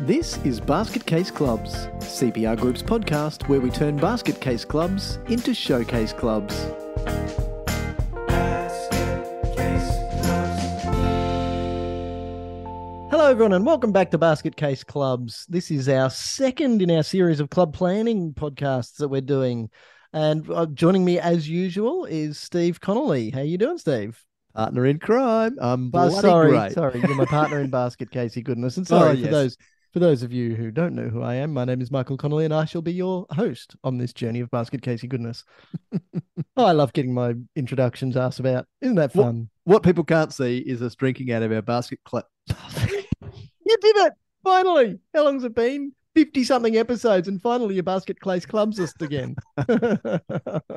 This is Basket Case Clubs, CPR Group's podcast where we turn basket case clubs into showcase clubs. Hello everyone and welcome back to Basket Case Clubs. This is our second in our series of club planning podcasts that we're doing. And joining me as usual is Steve Connolly. How you doing, Steve? Partner in crime. I'm bloody great. Sorry, you're my partner in basket, Casey Goodness. And sorry for those of you who don't know who I am, my name is Michael Connolly and I shall be your host on this journey of basket, Casey Goodness. Oh, I love getting my introductions asked about. Isn't that fun? What people can't see is us drinking out of our basket club. You did it! Finally! How long's it been? 50-something episodes and finally your basket case clubs list again. I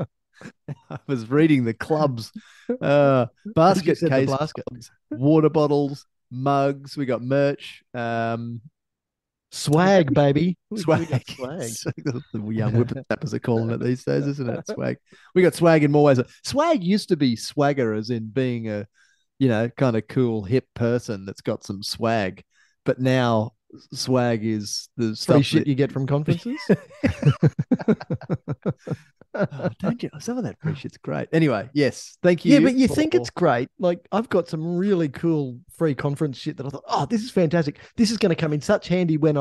was reading the clubs. Basket case clubs, water bottles, mugs. We got merch. Swag, baby. Swag. The young whippersnappers are calling it these days, isn't it? Swag. We got swag in more ways. Swag used to be swagger as in being a, kind of cool, hip person that's got some swag. But now swag is the free shit you get from conferences. Don't you? Some of that free shit's great. Anyway, yes, thank you. Yeah, but you think it's great. Like, I've got some really cool free conference shit that I thought, oh, this is fantastic. This is going to come in such handy when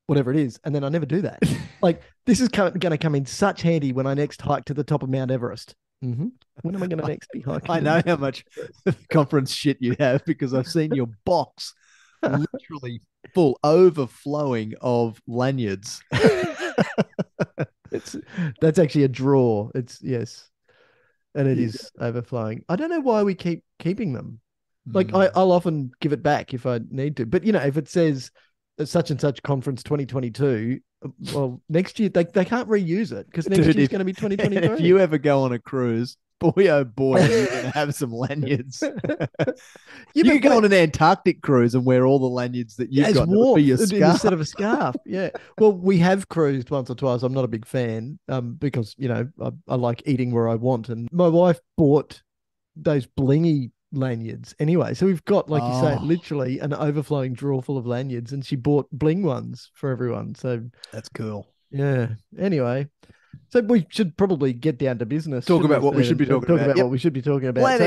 whatever it is, and then I never do that. Like, this is going to come in such handy when I next hike to the top of Mount Everest. Mm-hmm. When am I going to next be hiking? I know how much conference shit you have because I've seen your box literally full, overflowing of lanyards. That's actually a drawer. Yes, and it is overflowing. I don't know why we keep keeping them. Like I'll often give it back if I need to. But if it says such and such conference 2022, well, next year they can't reuse it because next year's going to be 2023. If you ever go on a cruise, boy oh boy, you're going to have some lanyards. You could go on an Antarctic cruise and wear all the lanyards that you've got for your scarf instead of a scarf. Yeah. Well, we have cruised once or twice. I'm not a big fan because I like eating where I want, and my wife bought those blingy lanyards anyway. So we've got, like you say, literally an overflowing drawer full of lanyards, and she bought bling ones for everyone. So that's cool. Yeah. Anyway. So we should probably get down to business. Talk about what we should be talking about. What we should be talking about.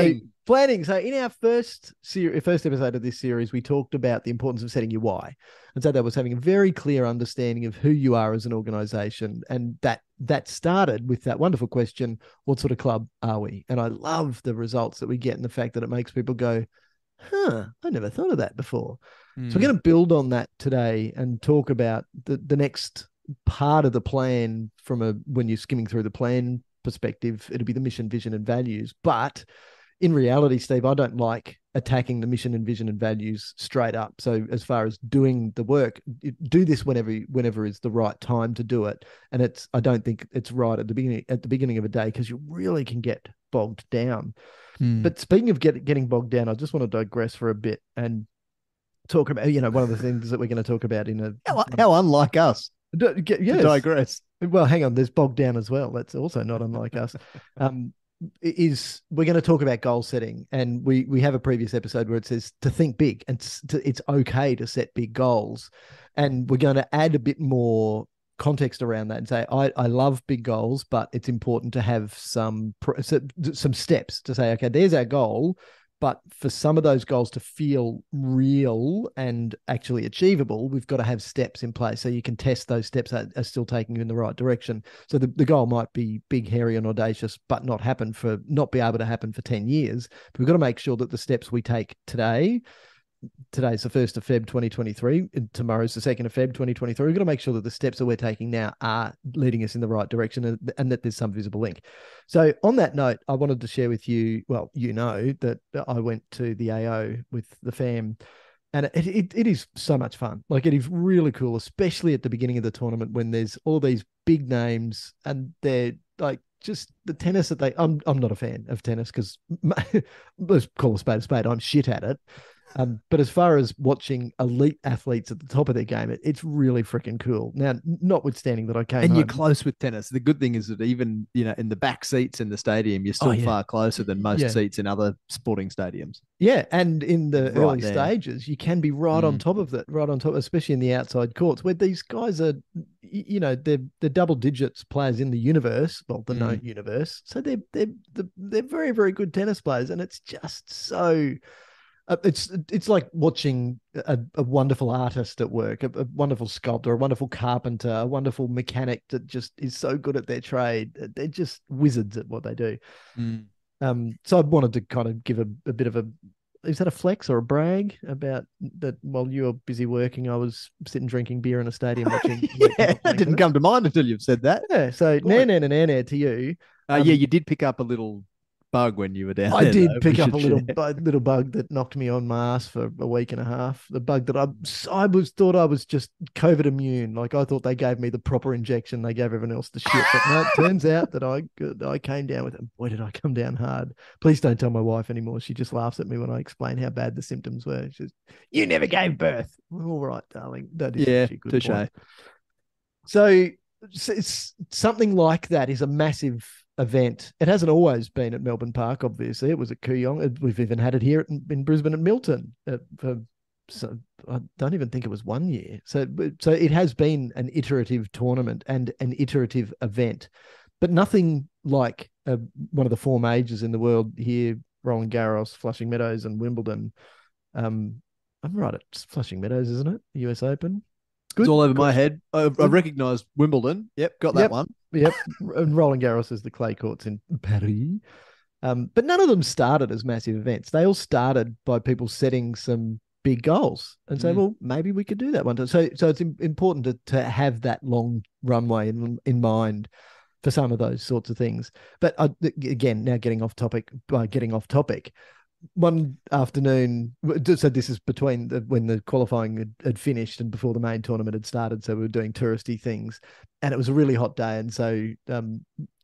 Planning. So in our first episode of this series, we talked about the importance of setting your why. And so that was having a very clear understanding of who you are as an organization. And that started with that wonderful question, what sort of club are we? And I love the results that we get and the fact that it makes people go, I never thought of that before. So we're going to build on that today and talk about the next part of the plan from when you're skimming through the plan perspective. It'll be the mission, vision, and values. But in reality, Steve, I don't like attacking the mission and vision and values straight up. So as far as doing the work, do this whenever is the right time to do it. And I don't think it's right at the beginning of a day because you really can get bogged down. But speaking of getting bogged down, I just want to digress for a bit and talk about, one of the things that we're going to talk about how unlike us. To digress. Well, hang on. There's bogged down as well. That's also not unlike us. We're going to talk about goal setting, and we have a previous episode where it says to think big and it's okay to set big goals, and we're going to add a bit more context around that and say I love big goals, but it's important to have some steps to say, okay, there's our goal. But for some of those goals to feel real and actually achievable, we've got to have steps in place so you can test those steps are still taking you in the right direction. So the goal might be big, hairy, and audacious, but not be able to happen for 10 years. But we've got to make sure that the steps we take today's the 1st of Feb 2023, and tomorrow's the 2nd of Feb 2023. We've got to make sure that the steps that we're taking now are leading us in the right direction and that there's some visible link. So on that note, I wanted to share with you, well, that I went to the AO with the fam, and it is so much fun. Like, it is really cool, especially at the beginning of the tournament when there's all these big names and they're like, just the tennis that I'm not a fan of tennis because let's call a spade a spade. I'm shit at it. But as far as watching elite athletes at the top of their game, it's really freaking cool. Now, notwithstanding that I came And you're home. close with tennis. The good thing is that even, in the back seats in the stadium, you're Oh still yeah, far closer than most yeah. seats in other sporting stadiums. Yeah, and in the You're right early there. stages, you can be right on Mm, top of that, right on top, especially in the outside courts, where these guys are, they're double digits players in the universe, well, the mm, known universe. So they're very very good tennis players, and it's just so. It's like watching a wonderful artist at work, a wonderful sculptor, a wonderful carpenter, a wonderful mechanic that just is so good at their trade. They're just wizards at what they do. mm. So I wanted to kind of give a bit of a, is that a flex or a brag about that while you were busy working, I was sitting drinking beer in a stadium watching elite Yeah, people that playing didn't tennis? come to mind until you've said that. Yeah. So Good nan point. nan and nan to you. Yeah, Um, you did pick up a little bug when you were down I there, did though. We pick up a should share. little bug that knocked me on my ass for a week and a half. The bug that I was thought I was just COVID immune. Like I thought they gave me the proper injection. They gave everyone else the shit. But no, it turns out that I came down with it. Boy, did I come down hard. Please don't tell my wife anymore. She just laughs at me when I explain how bad the symptoms were. She's, you never gave birth. All right, darling. That is Yeah, actually a good touche. point. So it's something like that is a massive event. It hasn't always been at Melbourne Park, obviously. It was at Kooyong. We've even had it here in Brisbane at Milton for, so I don't even think it was 1 year. So it has been an iterative tournament and an iterative event, but nothing like one of the four majors in the world here: Roland Garros, Flushing Meadows, and Wimbledon. I'm right, it's Flushing Meadows, isn't it? US Open. It's Good all over my question. head. I recognised Wimbledon. Yep, got that Yep. one. Yep. And Roland Garros is the clay courts in Paris. But none of them started as massive events. They all started by people setting some big goals and say, Mm. well, maybe we could do that one time. So it's important to have that long runway in mind for some of those sorts of things. But again, now getting off topic, one afternoon, so this is between when the qualifying had finished and before the main tournament had started, so we were doing touristy things, and it was a really hot day, and so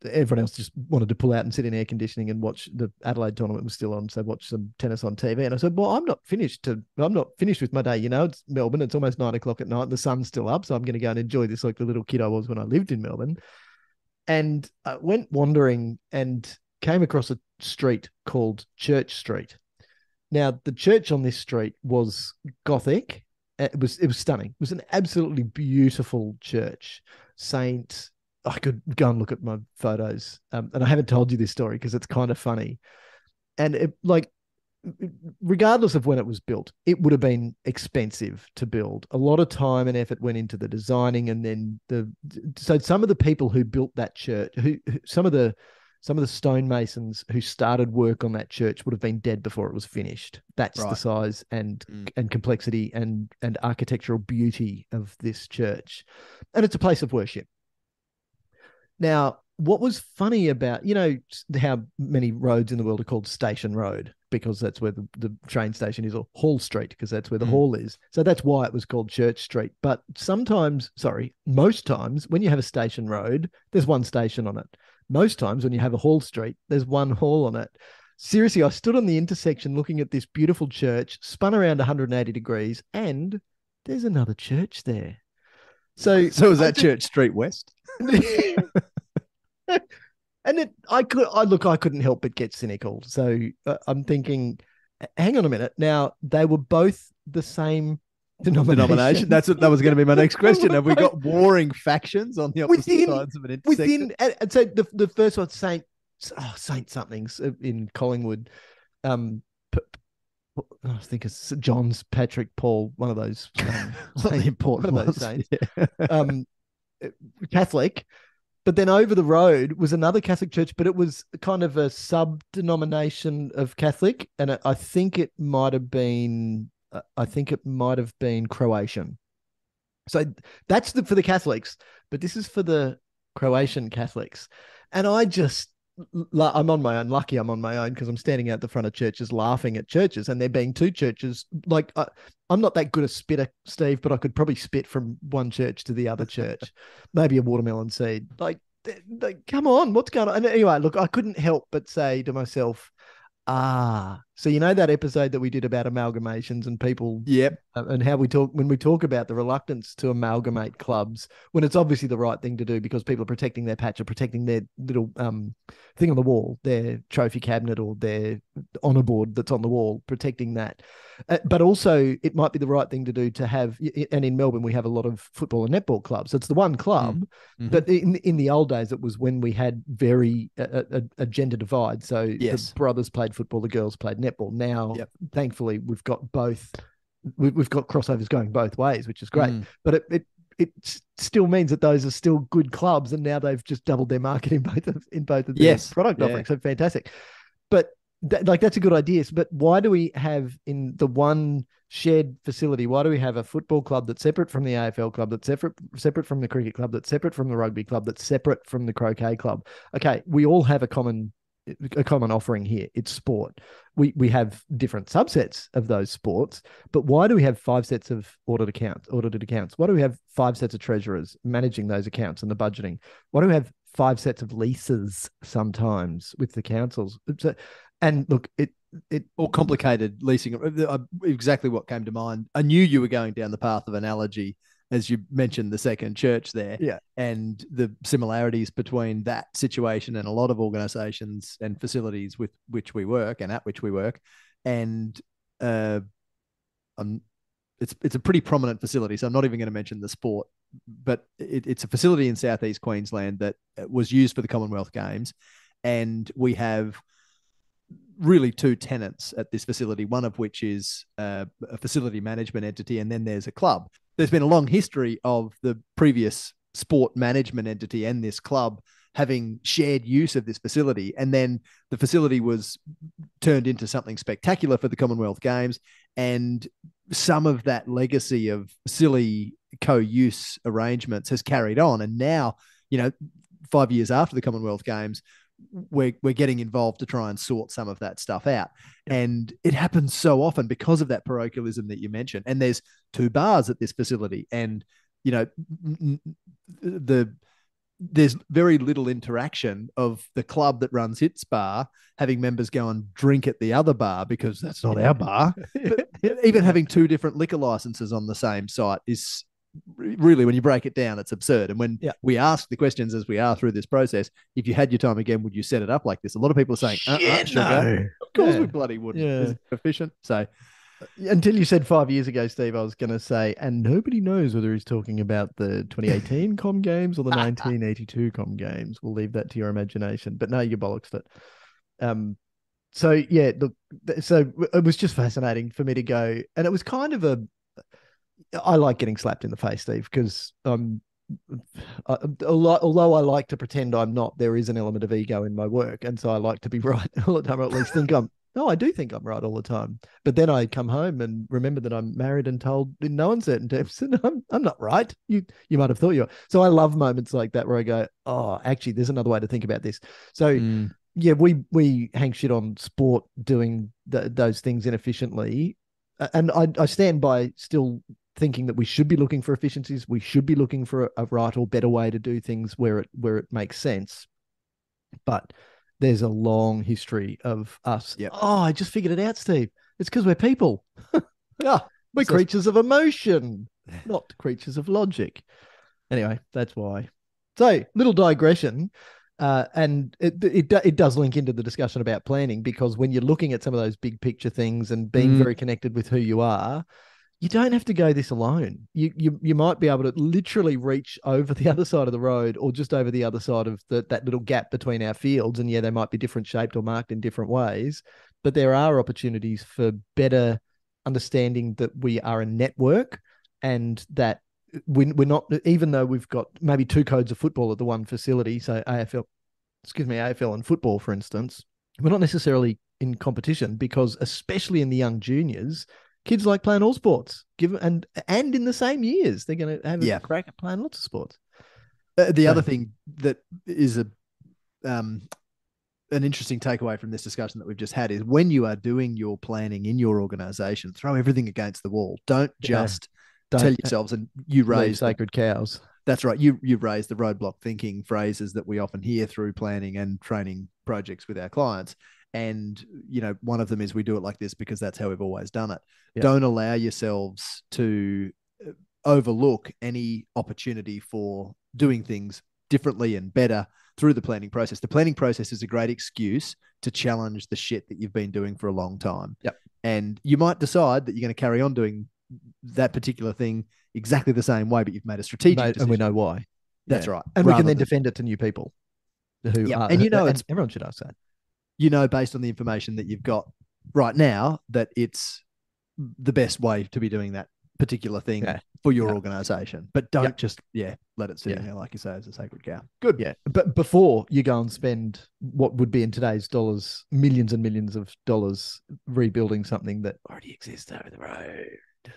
everyone else just wanted to pull out and sit in air conditioning and watch. The Adelaide tournament was still on, so watch some tennis on TV. And I said, well, I'm not finished with my day, it's Melbourne, it's almost 9 o'clock at night and the sun's still up, so I'm going to go and enjoy this like the little kid I was when I lived in Melbourne. And I went wandering and came across a street called Church Street. Now, the church on this street was Gothic. It was stunning. It was an absolutely beautiful church. Saint, I could go and look at my photos, and I haven't told you this story because it's kind of funny. And regardless of when it was built, it would have been expensive to build. A lot of time and effort went into the designing, and then so some of the people who built that church, some of the stonemasons who started work on that church would have been dead before it was finished. That's the Right. size and complexity and architectural beauty of this church, and it's a place of worship. Now, what was funny about, how many roads in the world are called Station Road, because that's where the train station is, or Hall Street, because that's where the hall is. So that's why it was called Church Street. But most times when you have a station road, there's one station on it. Most times when you have a Hall Street, there's one hall on it. Seriously, I stood on the intersection looking at this beautiful church, spun around 180 degrees, and there's another church there. So is that Church Street West? And I couldn't help but get cynical. So I'm thinking, hang on a minute. Now, they were both the same denomination. That was going to be my next question. Have we got warring factions on the opposite sides of an intersection? And so the first one, Saint something's in Collingwood. I think it's St. John's, Patrick, Paul, one of those important one of those ones. saints. Yeah. Catholic. But then over the road was another Catholic church, but it was kind of a sub-denomination of Catholic, and I think it might have been Croatian. So that's for the Catholics, but this is for the Croatian Catholics. And I'm on my own. Lucky I'm on my own, because I'm standing out the front of churches laughing at churches, and there being two churches. Like, I'm not that good a spitter, Steve, but I could probably spit from one church to the other church. Maybe a watermelon seed. Like, come on, what's going on? And anyway, look, I couldn't help but say to myself, So you know that episode that we did about amalgamations and people Yep. and how we talk when we talk about the reluctance to amalgamate clubs when it's obviously the right thing to do because people are protecting their patch or protecting their little thing on the wall, their trophy cabinet or their honor board that's on the wall, protecting that. But also, it might be the right thing to do to have. And in Melbourne, we have a lot of football and netball clubs. So it's the one club. Mm-hmm. But in the old days, it was when we had very a gender divide. So Yes. the brothers played football, the girls played netball. Now, Yep. thankfully, we've got both. We've got crossovers going both ways, which is great. But it still means that those are still good clubs, and now they've just doubled their market in both of their product offerings. So fantastic. But that's a good idea. But why do we have in the one shared facility? Why do we have a football club that's separate from the AFL club, that's separate from the cricket club, that's separate from the rugby club, that's separate from the croquet club? Okay, we all have a common offering here. It's sport. We have different subsets of those sports, but why do we have 5 sets of audited accounts? Why do we have 5 sets of treasurers managing those accounts and the budgeting? Why do we have 5 sets of leases sometimes with the councils? And look, it or complicated leasing. Exactly what came to mind. I knew you were going down the path of analogy as you mentioned the second church there, and the similarities between that situation and a lot of organisations and facilities with which we work and at which we work, and it's a pretty prominent facility. So I'm not even going to mention the sport, but it's a facility in southeast Queensland that was used for the Commonwealth Games, and we have really 2 tenants at this facility, one of which is a facility management entity, and then there's a club. There's been a long history of the previous sport management entity and this club having shared use of this facility, and then the facility was turned into something spectacular for the Commonwealth Games, and some of that legacy of silly co-use arrangements has carried on, and now, 5 years after the Commonwealth Games, we're getting involved to try and sort some of that stuff out. And it happens so often because of that parochialism that you mentioned. And there's 2 bars at this facility, and there's very little interaction of the club that runs its bar having members go and drink at the other bar because that's not our bar. But even having 2 different liquor licenses on the same site is really, when you break it down, it's absurd. And when we ask the questions, as we are through this process, if you had your time again, would you set it up like this? A lot of people are saying, no. Of course we bloody wouldn't. It's efficient. So until you said 5 years ago, Steve, I was going to say, and nobody knows whether he's talking about the 2018 Com Games or the 1982 Com Games. We'll leave that to your imagination. But no, you bollocksed it. So it was just fascinating for me to go, and it was kind of I like getting slapped in the face, Steve, because although I like to pretend I'm not, there is an element of ego in my work, and so I like to be right all the time, or at least think I do think I'm right all the time. But then I come home and remember that I'm married and told in no uncertain terms, I'm not right. You might have thought you are. So I love moments like that where I go, oh, actually, there's another way to think about this. So yeah, we hang shit on sport doing those things inefficiently, and I stand by still thinking that we should be looking for efficiencies. We should be looking for a right or better way to do things where it makes sense. But there's a long history of us. Oh, I just figured it out, Steve. It's because we're people. We're creatures of emotion, not creatures of logic. Anyway, that's why. So, little digression. And it does link into the discussion about planning, because when you're looking at some of those big picture things and being very connected with who you are, you don't have to go this alone. You might be able to literally reach over the other side of the road, or just over the other side of that little gap between our fields. And they might be different shaped or marked in different ways, but there are opportunities for better understanding that we are a network, and that we're not, even though we've got maybe 2 codes of football at the one facility, so AFL and football, for instance, we're not necessarily in competition, because especially in the young juniors, kids like playing all sports. And in the same years, they're going to have a crack at playing lots of sports. The other thing that is an interesting takeaway from this discussion that we've just had is, when you are doing your planning in your organization, throw everything against the wall. Don't tell yourselves, and you raise sacred cows. That's right. You raise the roadblock thinking phrases that we often hear through planning and training projects with our clients. And, one of them is we do it like this because that's how we've always done it. Yep. Don't allow yourselves to overlook any opportunity for doing things differently and better through the planning process. The planning process is a great excuse to challenge the shit that you've been doing for a long time. Yep. And you might decide that you're going to carry on doing that particular thing exactly the same way, but you've made a strategic decision. And we know why. That's right. And we can then defend it to new people who are, and and everyone should ask that. Based on the information that you've got right now, that it's the best way to be doing that particular thing for your organization. But don't just let it sit in there, like you say, as a sacred cow. Good. Yeah. But before you go and spend what would be in today's dollars, millions and millions of dollars rebuilding something that already exists over the road.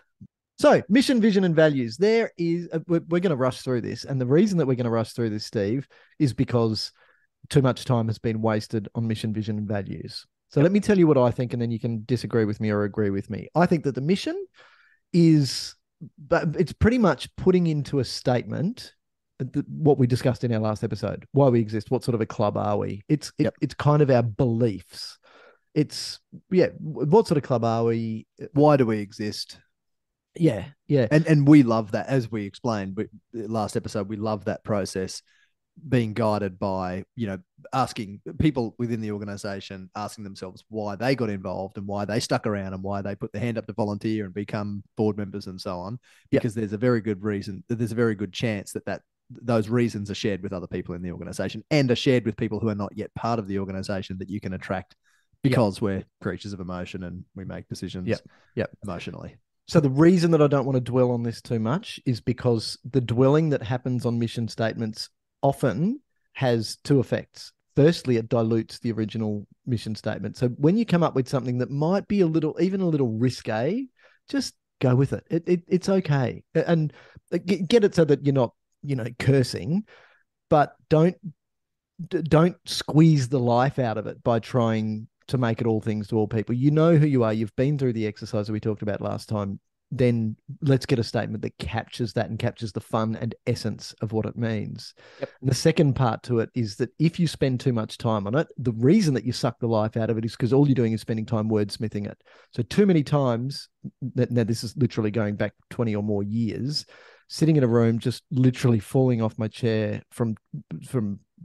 So mission, vision, and values. There is, we're going to rush through this. And the reason that we're going to rush through this, Steve, is because too much time has been wasted on mission, vision, and values. So let me tell you what I think, and then you can disagree with me or agree with me. I think that the mission is, but it's pretty much putting into a statement what we discussed in our last episode, why we exist, what sort of a club are we? It's kind of our beliefs. It's, what sort of club are we? Why do we exist? Yeah. And we love that, as we explained last episode, we love that process being guided by, asking people within the organization, asking themselves why they got involved and why they stuck around and why they put their hand up to volunteer and become board members and so on, because there's a very good reason, there's a very good chance that those reasons are shared with other people in the organization and are shared with people who are not yet part of the organization that you can attract, because we're creatures of emotion and we make decisions emotionally. So the reason that I don't want to dwell on this too much is because the dwelling that happens on mission statements often has two effects. Firstly, it dilutes the original mission statement. So when you come up with something that might be even a little risque, just go with it. It's okay. And get it so that you're not, cursing, but don't squeeze the life out of it by trying to make it all things to all people. You know who you are. You've been through the exercise that we talked about last time. Then let's get a statement that captures that and captures the fun and essence of what it means. Yep. And the second part to it is that if you spend too much time on it, the reason that you suck the life out of it is because all you're doing is spending time wordsmithing it. So too many times, now this is literally going back 20 or more years, sitting in a room, just literally falling off my chair from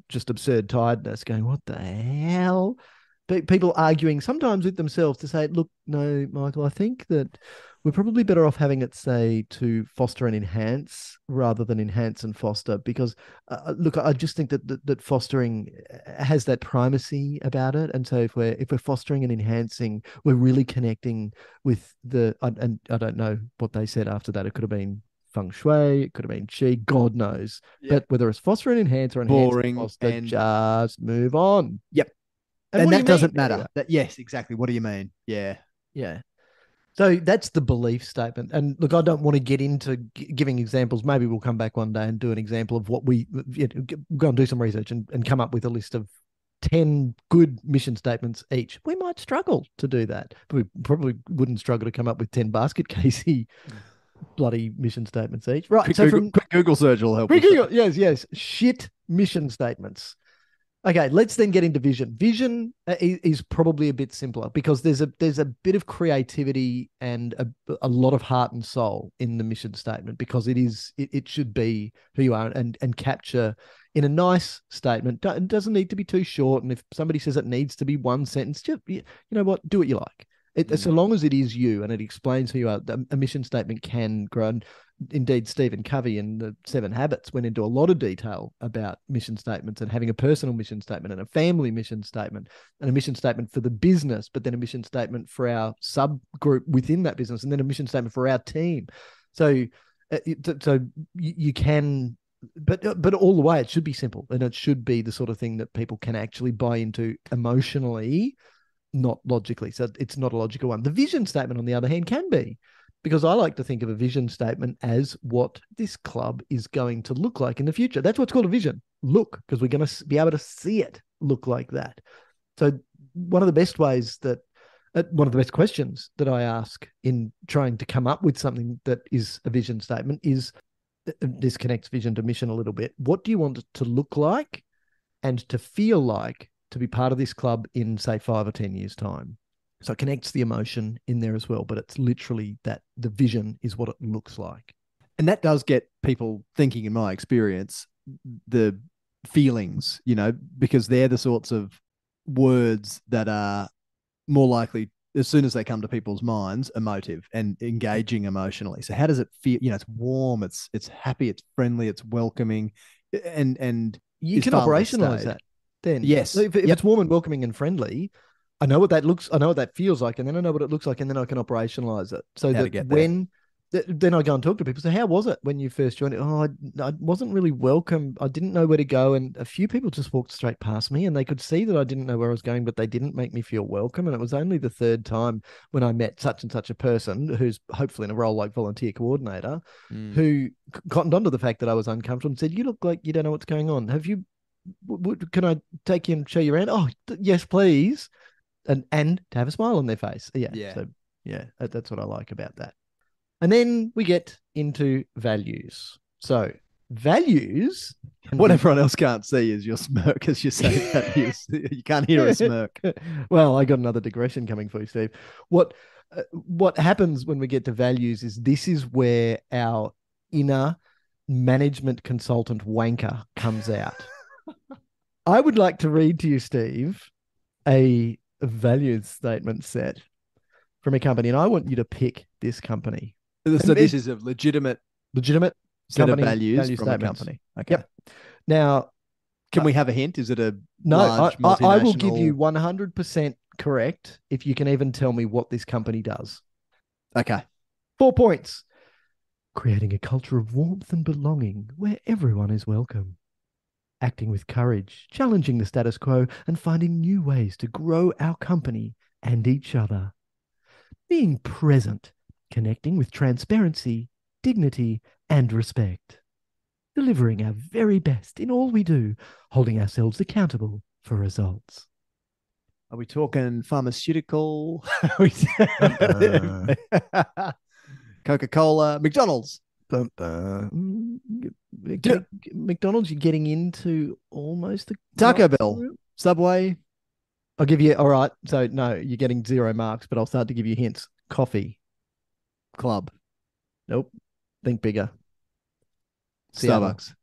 just absurd tiredness, going, what the hell? People arguing sometimes with themselves to say, look, no, Michael, I think that we're probably better off having it say to foster and enhance rather than enhance and foster, because look, I just think that fostering has that primacy about it. And so if we're fostering and enhancing, we're really connecting with and I don't know what they said after that. It could have been feng shui, it could have been chi, God knows. But whether it's foster and enhance or enhance and foster, just move on. Yep. And that doesn't matter. Yes, exactly. What do you mean? Yeah. So that's the belief statement. And look, I don't want to get into giving examples. Maybe we'll come back one day and do an example of what we go and do some research and come up with a list of 10 good mission statements each. We might struggle to do that, but we probably wouldn't struggle to come up with 10 basket casey bloody mission statements each. Right. Quick Google search will help. Quick Google, yes. Shit mission statements. Okay, let's then get into vision. Vision is probably a bit simpler because there's a bit of creativity and a lot of heart and soul in the mission statement, because it should be who you are and capture in a nice statement. It doesn't need to be too short, and if somebody says it needs to be one sentence, just, you know what, do what you like. So long as it is you and it explains who you are, a mission statement can grow. And indeed, Stephen Covey in the 7 Habits went into a lot of detail about mission statements and having a personal mission statement and a family mission statement and a mission statement for the business, but then a mission statement for our subgroup within that business, and then a mission statement for our team. So you can, but all the way, it should be simple, and it should be the sort of thing that people can actually buy into emotionally, not logically. So it's not a logical one. The vision statement, on the other hand, can be, because I like to think of a vision statement as what this club is going to look like in the future. That's what's called a vision. Look, because we're going to be able to see it look like that. So one of the best ways one of the best questions that I ask in trying to come up with something that is a vision statement is, this connects vision to mission a little bit. What do you want it to look like and to feel like to be part of this club in, say, 5 or 10 years' time. So it connects the emotion in there as well, but it's literally that the vision is what it looks like. And that does get people thinking, in my experience, the feelings, because they're the sorts of words that are more likely, as soon as they come to people's minds, emotive and engaging emotionally. So how does it feel? It's warm, it's happy, it's friendly, it's welcoming, and you can operationalize that then. Yes. If it's warm and welcoming and friendly, I know what that feels like, and then I know what it looks like, and then I can operationalize it. So that when then I go and talk to people. So how was it when you first joined it? Oh, I wasn't really welcome. I didn't know where to go. And a few people just walked straight past me and they could see that I didn't know where I was going, but they didn't make me feel welcome. And it was only the third time when I met such and such a person who's hopefully in a role like volunteer coordinator who cottoned onto the fact that I was uncomfortable and said, you look like you don't know what's going on. Can I take you and show you around? Oh, yes, please. And to have a smile on their face. Yeah. So yeah, that's what I like about that. And then we get into values. So values. What everyone else can't see is your smirk as you say values. You can't hear a smirk. Well, I got another digression coming for you, Steve. What happens when we get to values is this is where our inner management consultant wanker comes out. I would like to read to you, Steve, a values statement set from a company, and I want you to pick this company. So this is a legitimate set company, of values value from statement. a company. Okay. Yep. Now, can we have a hint? Is it a large multinational? I will give you 100% correct if you can even tell me what this company does. Okay. 4 points. Creating a culture of warmth and belonging where everyone is welcome. Acting with courage, challenging the status quo, and finding new ways to grow our company and each other. Being present, connecting with transparency, dignity, and respect. Delivering our very best in all we do, holding ourselves accountable for results. Are we talking pharmaceutical? Coca-Cola, McDonald's. McDonald's, you're getting into almost the Taco Bell, Subway. I'll give you, all right. So no, you're getting 0 marks, but I'll start to give you hints. Coffee. Club. Nope. Think bigger. Starbucks.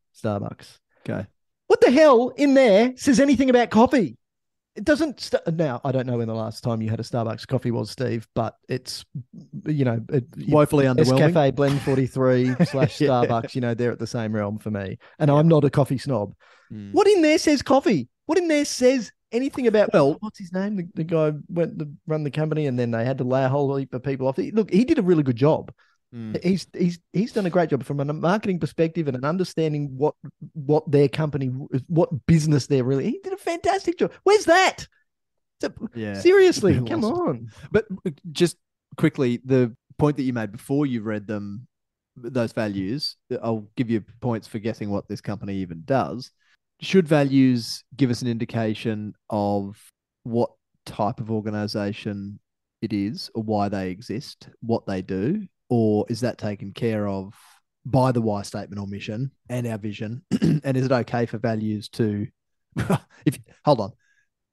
Okay. What the hell in there says anything about coffee? It doesn't. Now, I don't know when the last time you had a Starbucks coffee was, Steve, but it's, woefully underwhelming. Nescafe Blend 43 / Starbucks, they're at the same realm for me. And I'm not a coffee snob. What in there says coffee? What in there says anything about, what's his name? The guy went to run the company and then they had to lay a whole heap of people off. Look, he did a really good job. He's done a great job from a marketing perspective and an understanding what their company, what business they're really. He did a fantastic job. Where's that? Seriously, come on. But just quickly, the point that you made before you read them, those values, I'll give you points for guessing what this company even does. Should values give us an indication of what type of organization it is or why they exist, what they do? Or is that taken care of by the why statement or mission and our vision? And is it okay for values to, hold on,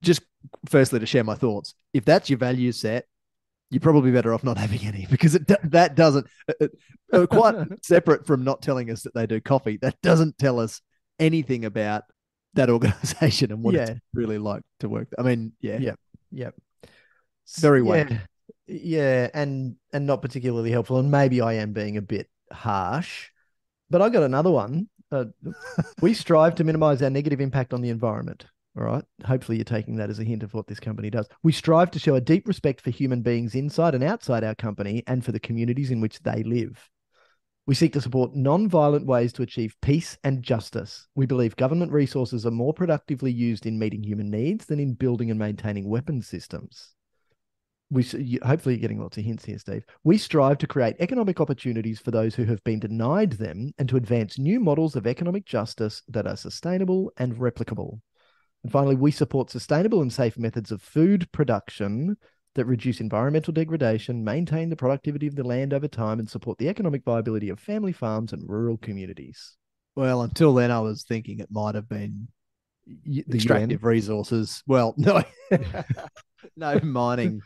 just firstly to share my thoughts. If that's your value set, you're probably better off not having any because that doesn't, quite separate from not telling us that they do coffee, that doesn't tell us anything about that organization and what it's really like to work. I mean, yeah. Very wanky. Yeah, and not particularly helpful. And maybe I am being a bit harsh, but I got another one. We strive to minimize our negative impact on the environment. All right. Hopefully you're taking that as a hint of what this company does. We strive to show a deep respect for human beings inside and outside our company and for the communities in which they live. We seek to support non-violent ways to achieve peace and justice. We believe government resources are more productively used in meeting human needs than in building and maintaining weapons systems. Hopefully you're getting lots of hints here, Steve. We strive to create economic opportunities for those who have been denied them and to advance new models of economic justice that are sustainable and replicable. And finally, we support sustainable and safe methods of food production that reduce environmental degradation, maintain the productivity of the land over time, and support the economic viability of family farms and rural communities. Well, until then, I was thinking it might have been The UN. extractive resources. Well, no, no mining,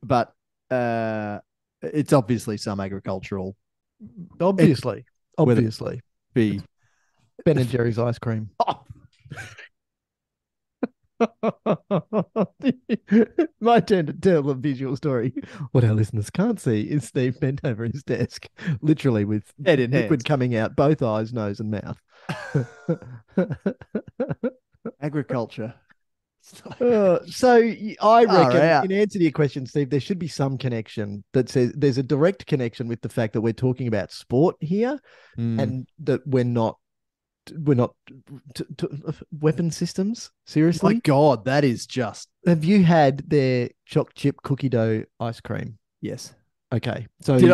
but it's obviously some agricultural, Obviously, whether it obviously, be Ben and Jerry's ice cream. My turn to tell a visual story. What our listeners can't see is Steve bent over his desk, literally with head in liquid hands. coming out both eyes, nose, and mouth. Agriculture. So I Far reckon, out. in answer to your question, Steve, there should be some connection that says there's a direct connection with the fact that we're talking about sport here, and that we're not weapon systems. Seriously, My God, that is just have you had their choc chip cookie dough ice cream? yes. Okay, so Did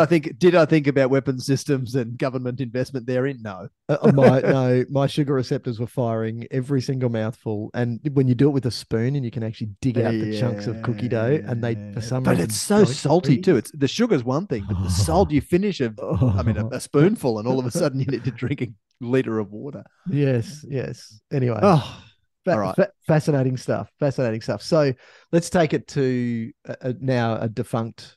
I think about weapon systems and government investment therein? No. my sugar receptors were firing every single mouthful, and when you do it with a spoon and you can actually dig out the chunks of cookie dough, and they for some But reason it's so don't salty too. freeze. It's the sugar's one thing, but the salt you finish a spoonful, and all of a sudden you need to drink a liter of water. Yes, yes. Anyway, Oh, all right. fascinating stuff. Fascinating stuff. So let's take it to now a defunct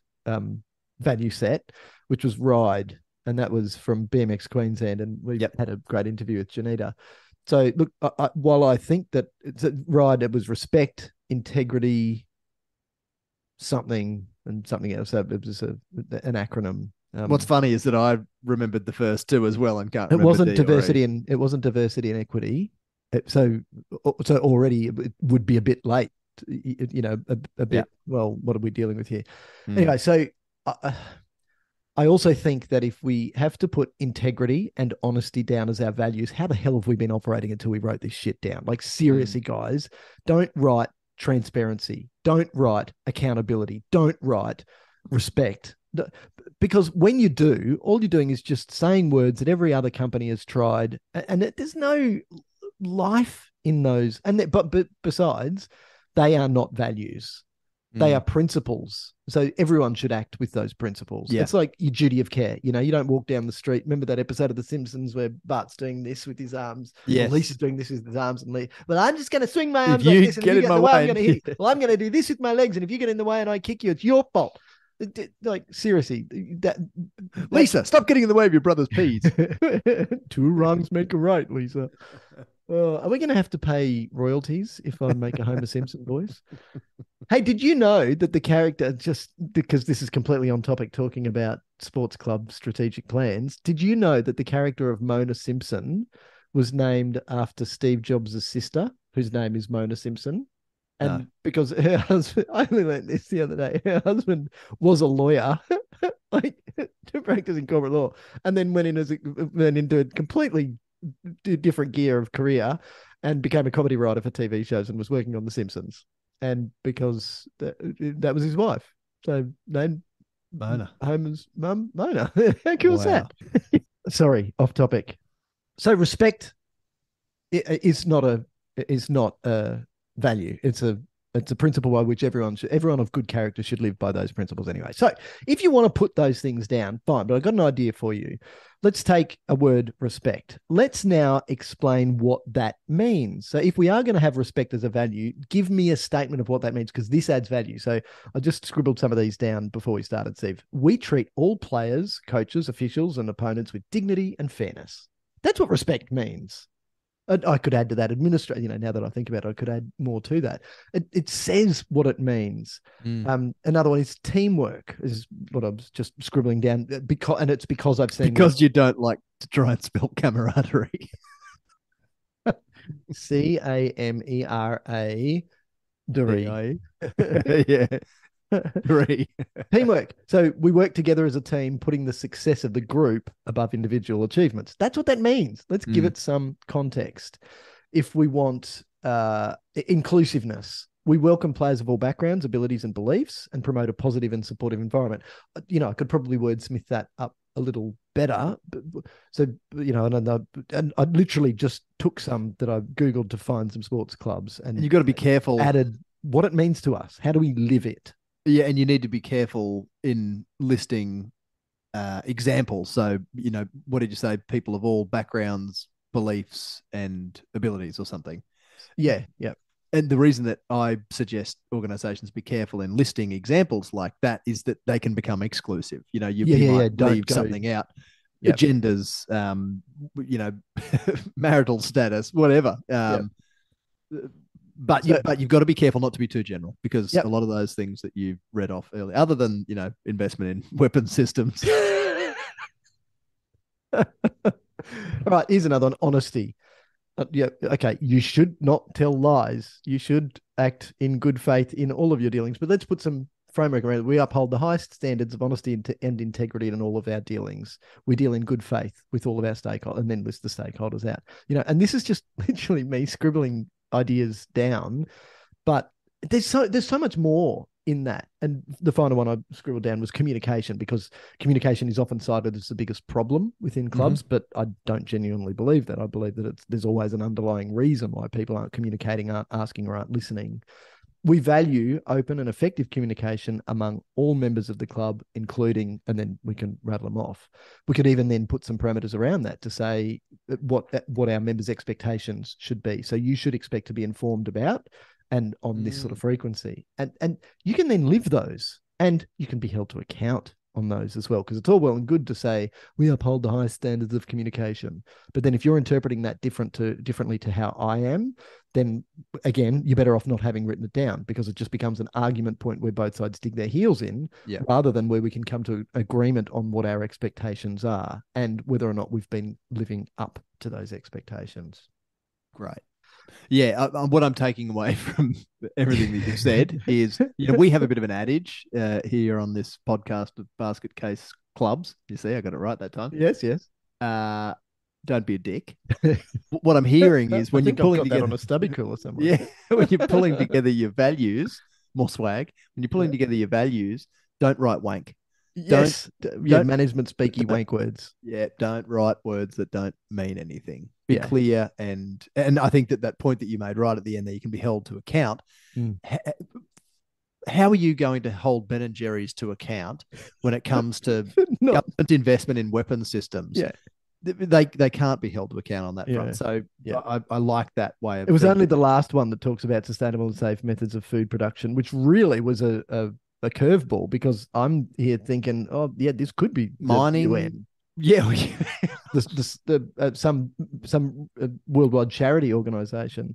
value set, which was Ride, and that was from BMX Queensland, and we had a great interview with Janita. So look, while I think that it's a Ride, it was respect, integrity, something, and something else. So it was an acronym. What's funny is that I remembered the first two as well and can't It remember wasn't D or E. diversity and equity. So already it would be a bit late. A bit. Well, what are we dealing with here? Anyway, so I also think that if we have to put integrity and honesty down as our values, how the hell have we been operating until we wrote this shit down? Like, seriously, guys, don't write transparency. Don't write accountability. Don't write respect. Because when you do, all you're doing is just saying words that every other company has tried, and there's no life in those. But besides, they are not values. They are principles. So everyone should act with those principles. Yeah. It's like your duty of care. You don't walk down the street. Remember that episode of The Simpsons where Bart's doing this with his arms? Yes. Lisa's doing this with his arms. Well, I'm just going to swing my arms If like you this. And if get you in get in my the way, way, I'm going to hit you. Well, I'm going to do this with my legs. And if you get in the way and I kick you, it's your fault. Like, seriously. Lisa, stop getting in the way of your brother's peas. Two wrongs make a right, Lisa. Are we going to have to pay royalties if I make a Homer Simpson voice? Hey, did you know that the character, just because this is completely on topic talking about sports club strategic plans, did you know that the character of Mona Simpson was named after Steve Jobs' sister, whose name is Mona Simpson? And because her husband, I only learned this the other day, her husband was a lawyer, like to practice in corporate law, and then went into a completely different gear of career and became a comedy writer for TV shows and was working on The Simpsons. And because that was his wife. So named Mona. Homer's mum, Mona. How cool is that? Wow. Sorry, off topic. So respect is not a value. It's a principle by which everyone of good character should live by those principles anyway. So if you want to put those things down, fine. But I've got an idea for you. Let's take a word respect. Let's now explain what that means. So if we are going to have respect as a value, give me a statement of what that means, because this adds value. So I just scribbled some of these down before we started, Steve. We treat all players, coaches, officials, and opponents with dignity and fairness. That's what respect means. I could add to that administrator. Now that I think about it, I could add more to that. It says what it means. Another one is teamwork. Is what I was just scribbling down because I've seen you don't like to try and spell camaraderie. CAMERA. Yeah. Teamwork. So we work together as a team, putting the success of the group above individual achievements. That's what that means. Let's give it some context. If we want inclusiveness, we welcome players of all backgrounds, abilities, and beliefs, and promote a positive and supportive environment. I could probably wordsmith that up a little better. So, and I literally just took some that I Googled to find some sports clubs, and you've got to be careful. Added what it means to us. How do we live it? Yeah, and you need to be careful in listing examples. So, what did you say? People of all backgrounds, beliefs, and abilities, or something. Yeah, yeah. And the reason that I suggest organizations be careful in listing examples like that is that they can become exclusive. You might Don't leave go. something out, Yep. genders, marital status, whatever. Yep. But So, you've got to be careful not to be too general, because a yep. lot of those things that you read off earlier, other than investment in weapon systems. All right, here's another one. Honesty. Yeah, okay. You should not tell lies. You should act in good faith in all of your dealings. But let's put some framework around it. We uphold the highest standards of honesty and integrity in all of our dealings. We deal in good faith with all of our stakeholders, and then list the stakeholders out. And this is just literally me scribbling ideas down, but there's so much more in that. And the final one I scribbled down was communication, because communication is often cited as the biggest problem within clubs, but I don't genuinely believe that. I believe that there's always an underlying reason why people aren't communicating, aren't asking, or aren't listening. We value open and effective communication among all members of the club, including, and then we can rattle them off. We could even then put some parameters around that to say what our members' expectations should be. So you should expect to be informed about and on this sort of frequency. And you can then live those, and you can be held to account on those as well, because it's all well and good to say we uphold the highest standards of communication, but then if you're interpreting that differently to how I am, then again you're better off not having written it down, because it just becomes an argument point where both sides dig their heels in, rather than where we can come to agreement on what our expectations are and whether or not we've been living up to those expectations. Great. Yeah, what I'm taking away from everything that you've said is, we have a bit of an adage here on this podcast of Basket Case Clubs. You see, I got it right that time. Yes. Don't be a dick. What I'm hearing is when you're pulling together on a stubby cooler somewhere. Yeah, when you're pulling together your values, more swag. When you're pulling together your values, don't write wank. Yes. Don't management speaky wank words. Yeah, don't write words that don't mean anything. Be clear, and I think that point that you made right at the end there, you can be held to account. How are you going to hold Ben and Jerry's to account when it comes to government investment in weapon systems? Yeah. They can't be held to account on that front. So I like that way of. It was only the last one that talks about sustainable and safe methods of food production, which really was a curveball, because I'm here thinking, this could be mining. UN. Yeah, some worldwide charity organization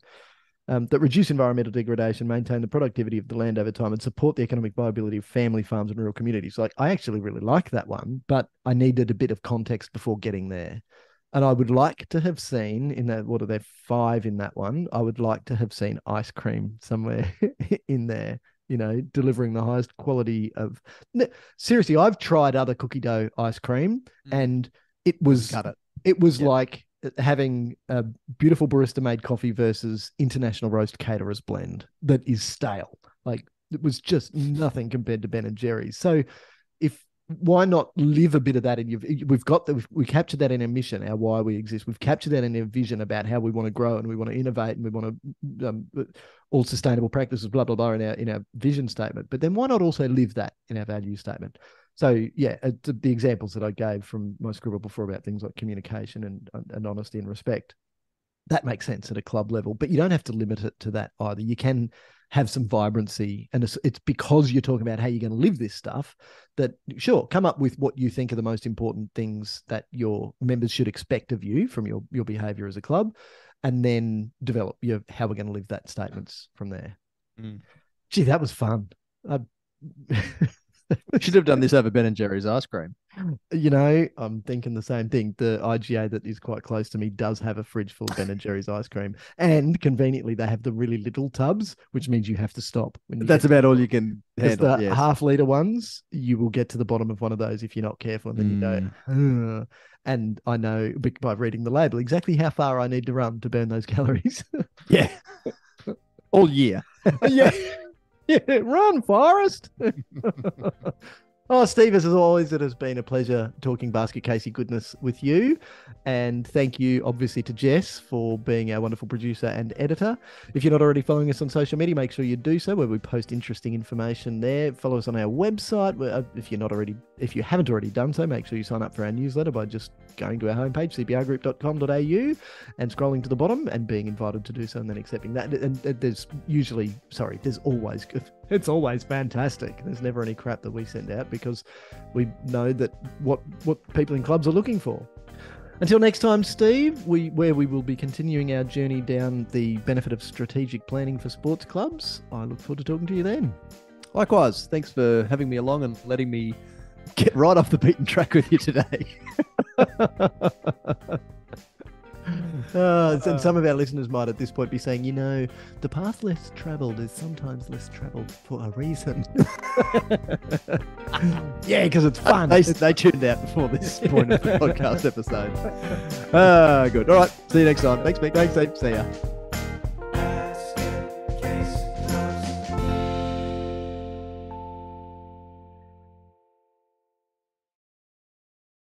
that reduce environmental degradation, maintain the productivity of the land over time, and support the economic viability of family farms and rural communities. Like, I actually really like that one, but I needed a bit of context before getting there. And I would like to have seen in that, what are there, 5 in that one? I would like to have seen ice cream somewhere in there. Delivering the highest quality of. Seriously, I've tried other cookie dough ice cream, and it was like having a beautiful barista made coffee versus international roast caterer's blend that is stale. Like, it was just nothing compared to Ben and Jerry's. So, why not live a bit of that? We captured that in our mission, our why we exist. We've captured that in our vision about how we want to grow and we want to innovate and we want to all sustainable practices, blah blah blah, in our vision statement. But then why not also live that in our value statement? So the examples that I gave from my scribble before about things like communication and honesty and respect, that makes sense at a club level. But you don't have to limit it to that either. You can have some vibrancy, and it's because you're talking about how you're going to live this stuff that, sure, come up with what you think are the most important things that your members should expect of you from your behavior as a club, and then develop how we're going to live that statements from there. Gee, that was fun. Should have done this over Ben and Jerry's ice cream. I'm thinking the same thing. The IGA that is quite close to me does have a fridge full of Ben and Jerry's ice cream, and conveniently they have the really little tubs, which means you have to stop. That's about all you can handle. The half-liter ones, you will get to the bottom of one of those if you're not careful, and then you go. And I know by reading the label exactly how far I need to run to burn those calories. Yeah, all year. Yeah, run, Forrest. Oh, Steve, as always, it has been a pleasure talking basket Casey goodness with you. And thank you, obviously, to Jess for being our wonderful producer and editor. If you're not already following us on social media, make sure you do so, where we post interesting information there. Follow us on our website. If you haven't already done so, make sure you sign up for our newsletter by just going to our homepage, cbrgroup.com.au, and scrolling to the bottom and being invited to do so, and then accepting that. And there's always it's always fantastic. There's never any crap that we send out because we know that what people in clubs are looking for. Until next time, Steve, where we will be continuing our journey down the benefit of strategic planning for sports clubs. I look forward to talking to you then. Likewise, thanks for having me along and letting me get right off the beaten track with you today. And some of our listeners might at this point be saying, the path less travelled is sometimes less travelled for a reason. Yeah, because it's fun. They tuned out before this point of the podcast episode. Good. All right. See you next time. Thanks, Mick. Thanks, Steve. See ya.